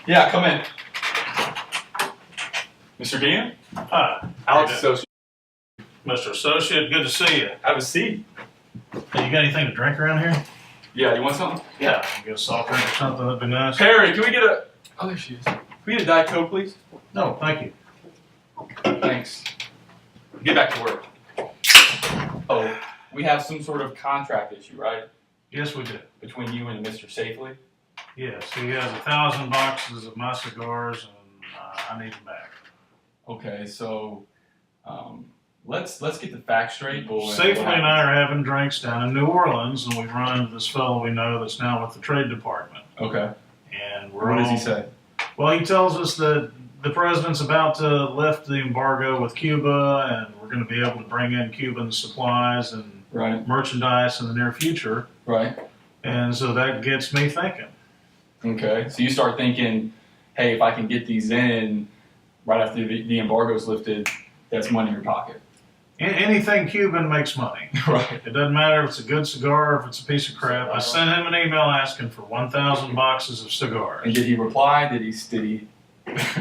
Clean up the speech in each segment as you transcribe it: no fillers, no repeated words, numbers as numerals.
Yeah, come in. Mr. Dean? Hi, Alex Associate. Mr. Associate. Good to see you. Have a seat. Hey, you got anything to drink around here? Yeah, you want something? Yeah. Get a soft drink or something. That'd be nice. Perry, can we get a... Oh, there she is. Can we get a Diet Coke, please? No, thank you. Thanks. Get back to work. Oh, we have some sort of contract issue, right? Yes, we do. Between you and Mr. Safely? Yes, he has 1,000 boxes of my cigars, and I need them back. Okay, so let's get the facts straight. Safely and I are having drinks down in New Orleans, and we've run into this fellow we know that's now with the Trade Department. Okay. And What does he say? Well, he tells us that the president's about to lift the embargo with Cuba, and we're going to be able to bring in Cuban supplies and merchandise in the near future. Right. And so that gets me thinking. Okay. So you start thinking, hey, if I can get these in right after the embargo's lifted, that's money in your pocket. Anything Cuban makes money. Right. It doesn't matter if it's a good cigar or if it's a piece of crap. I sent him an email asking for 1,000 boxes of cigars. And did he reply? Did he?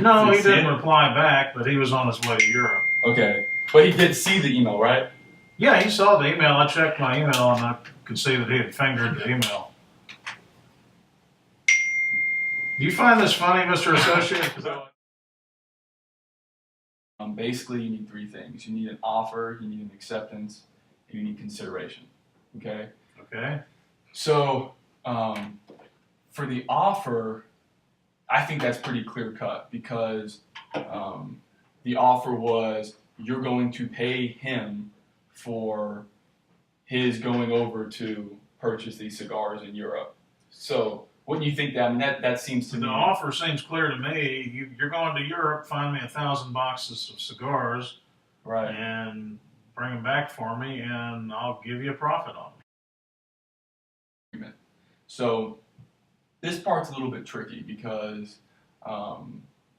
No, he didn't reply back, but he was on his way to Europe. Okay. But he did see the email, right? Yeah, he saw the email. I checked my email, and I could see that he had fingered the email. Do you find this funny, Mr. Associate? Basically, you need three things. You need an offer, you need an acceptance, and you need consideration. Okay? Okay. So, for the offer, I think that's pretty clear-cut because the offer was you're going to pay him for his going over to purchase these cigars in Europe. So, wouldn't you think that? I mean, that seems to me. The offer seems clear to me. You're going to Europe, find me 1,000 boxes of cigars, right, and bring them back for me, and I'll give you a profit on them. So this part's a little bit tricky because,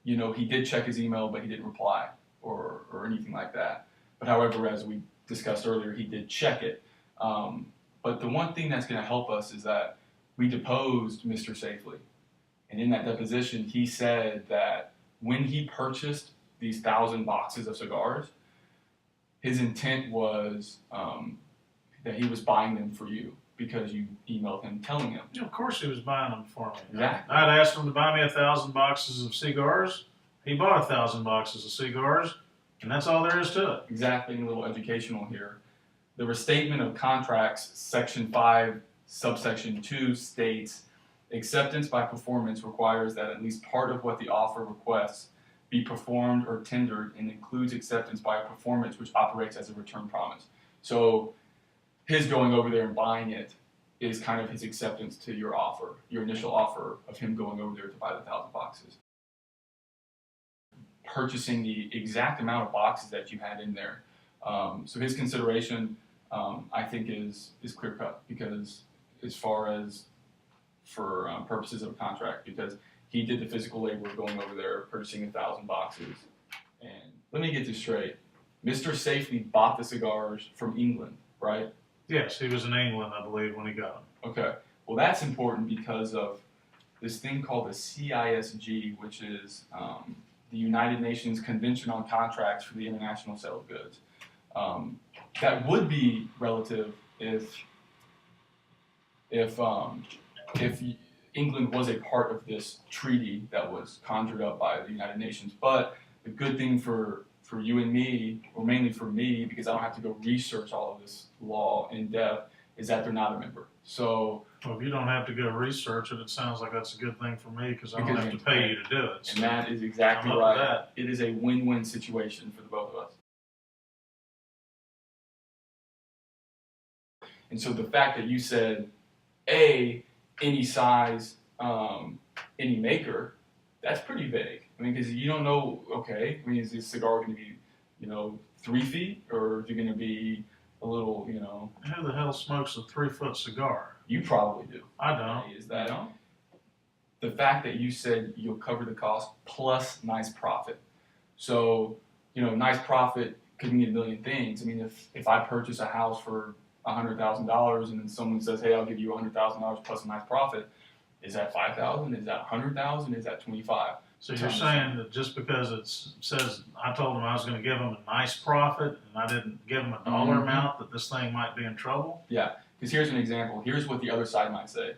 he did check his email, but he didn't reply or anything like that. But however, as we discussed earlier, he did check it. But the one thing that's going to help us is that we deposed Mr. Safely. And in that deposition, he said that when he purchased these 1,000 boxes of cigars, his intent was that he was buying them for you because you emailed him telling him. Yeah, of course he was buying them for me. Exactly. I'd asked him to buy me 1,000 boxes of cigars. He bought 1,000 boxes of cigars, and that's all there is to it. Exactly, and a little educational here. The Restatement of Contracts, Section 5, Subsection 2 states, acceptance by performance requires that at least part of what the offer requests be performed or tendered and includes acceptance by a performance which operates as a return promise. So his going over there and buying it is kind of his acceptance to your offer, your initial offer of him going over there to buy the 1,000 boxes. Purchasing the exact amount of boxes that you had in there. So his consideration, I think, is clear-cut because as far as for purposes of a contract, because he did the physical labor of going over there, purchasing 1,000 boxes. And let me get this straight. Mr. Safely bought the cigars from England, right? Yes, he was in England, I believe, when he got them. Okay. Well, that's important because of this thing called the CISG, which is the United Nations Convention on Contracts for the International Sale of Goods. That would be relative if England was a part of this treaty that was conjured up by the United Nations. But the good thing for you and me, or mainly for me, because I don't have to go research all of this law in depth, is that they're not a member. So, well, if you don't have to go research it, it sounds like that's a good thing for me because I don't have to pay you to do it. So and that is exactly right. It is a win-win situation for the both of us. And so the fact that you said, any size, any maker, that's pretty vague. I mean, because you don't know, okay, I mean, is this cigar going to be, 3 feet, or is it going to be a little, Who the hell smokes a 3-foot cigar? You probably do. I don't. Is that the fact that you said you'll cover the cost plus nice profit? So, nice profit could mean a million things. I mean, if I purchase a house for $100,000 and then someone says, hey, I'll give you $100,000 plus a nice profit, Is that 5,000? Is that 100,000? Is that 25? So you're saying that just because it says I told him I was going to give him a nice profit and I didn't give him a dollar amount, that this thing might be in trouble? Yeah, because here's an example. Here's what the other side might say.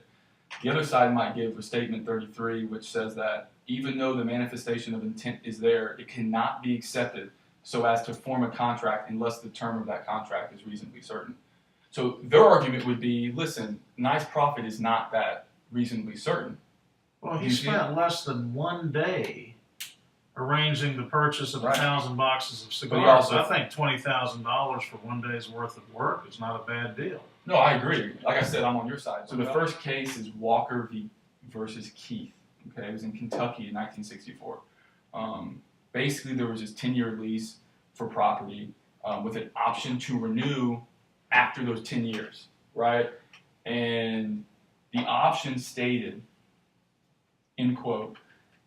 The other side might give a statement 33, which says that even though the manifestation of intent is there, it cannot be accepted so as to form a contract unless the term of that contract is reasonably certain. So their argument would be, listen, nice profit is not that reasonably certain. Well, he spent less than 1 day arranging the purchase of 1,000 boxes of cigars. I think $20,000 for 1 day's worth of work is not a bad deal. No, I agree. Like I said, I'm on your side. So the first case is Walker versus Keith. Okay, it was in Kentucky in 1964. Basically, there was this 10-year lease for property with an option to renew after those 10 years, right? And the option stated, end quote,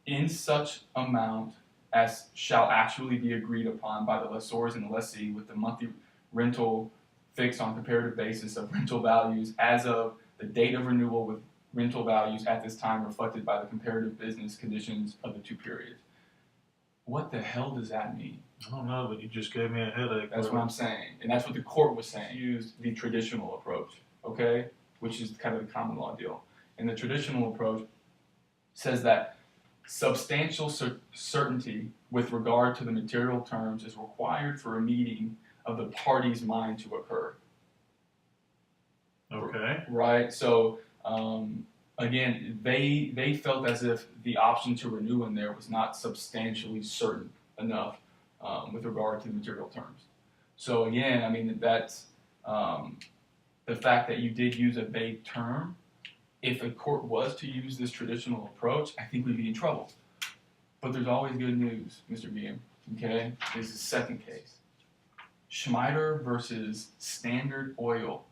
in such amount as shall actually be agreed upon by the lessors and the lessee with the monthly rental fixed on comparative basis of rental values as of the date of renewal with rental values at this time reflected by the comparative business conditions of the two periods. What the hell does that mean? I don't know, but you just gave me a headache. That's what I'm saying. And that's what the court was saying. Used the traditional approach, okay? Which is kind of the common law deal. And the traditional approach says that substantial certainty with regard to the material terms is required for a meeting of the parties' mind to occur. Okay. Right? So, again, they felt as if the option to renew in there was not substantially certain enough with regard to the material terms. So, again, I mean, that's the fact that you did use a vague term. If a court was to use this traditional approach, I think we'd be in trouble. But there's always good news, Mr. Beam. Okay? This is the second case. Schneider versus Standard Oil.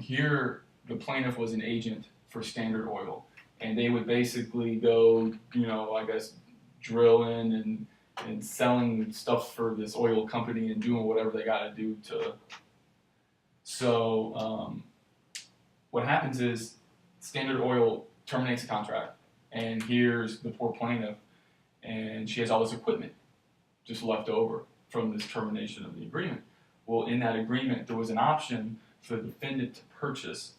Here, the plaintiff was an agent for Standard Oil. And they would basically go, I guess, drilling and selling stuff for this oil company and doing whatever they got to do to. So, what happens is Standard Oil terminates the contract. And here's the poor plaintiff. And she has all this equipment just left over from this termination of the agreement. Well, in that agreement, there was an option for the defendant to purchase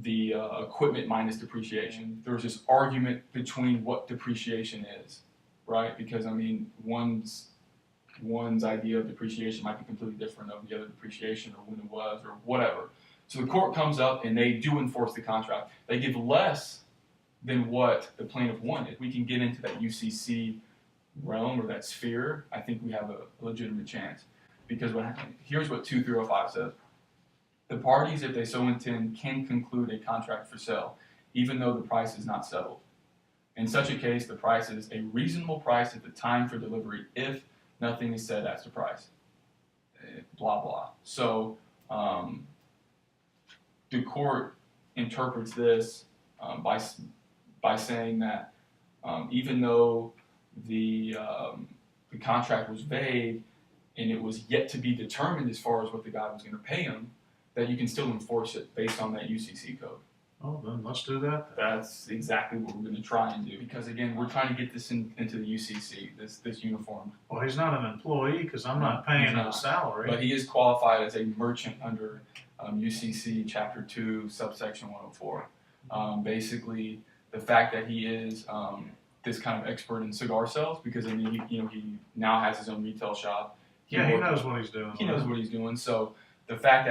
the equipment minus depreciation. There was this argument between what depreciation is, right? Because, I mean, one's idea of depreciation might be completely different of the other depreciation or when it was or whatever. So the court comes up and they do enforce the contract. They give less than what the plaintiff wanted. We can get into that UCC realm or that sphere. I think we have a legitimate chance. Because here's what 2305 says. The parties, if they so intend, can conclude a contract for sale, even though the price is not settled. In such a case, the price is a reasonable price at the time for delivery if nothing is said as to price. Blah, blah. So the court interprets this by saying that even though the contract was vague and it was yet to be determined as far as what the guy was going to pay him, that you can still enforce it based on that UCC code. Oh, then let's do that. That's exactly what we're going to try and do. Because, again, we're trying to get this into the UCC, this uniform. Well, he's not an employee because I'm not paying him a salary. But he is qualified as a merchant under UCC Chapter 2, subsection 104. Basically, the fact that he is this kind of expert in cigar sales, because, I mean, he now has his own retail shop. He knows what he's doing. He knows what he's doing. So the fact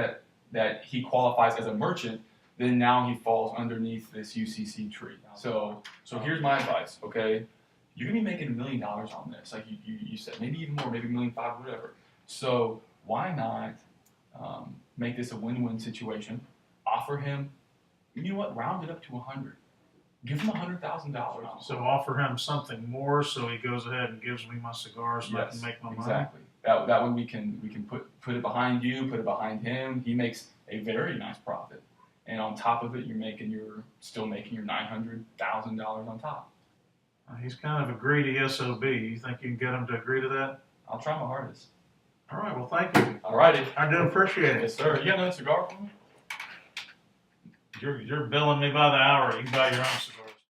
that he qualifies as a merchant, then now he falls underneath this UCC tree. So here's my advice, okay? You're gonna be making $1 million on this, like you said, maybe even more, maybe $1.5 million, whatever. So why not make this a win-win situation? Offer him, you know what? Round it up to 100. Give him $100,000. So offer him something more, so he goes ahead and gives me my cigars, so I can make my money. Exactly. That way we can put it behind you, put it behind him. He makes a very nice profit. And on top of it, you're still making your $900,000 on top. He's kind of a greedy SOB. You think you can get him to agree to that? I'll try my hardest. All right, well, thank you. All righty. I do appreciate it. Yes, sir. You got another cigar for me? You're billing me by the hour. You can buy your own cigar.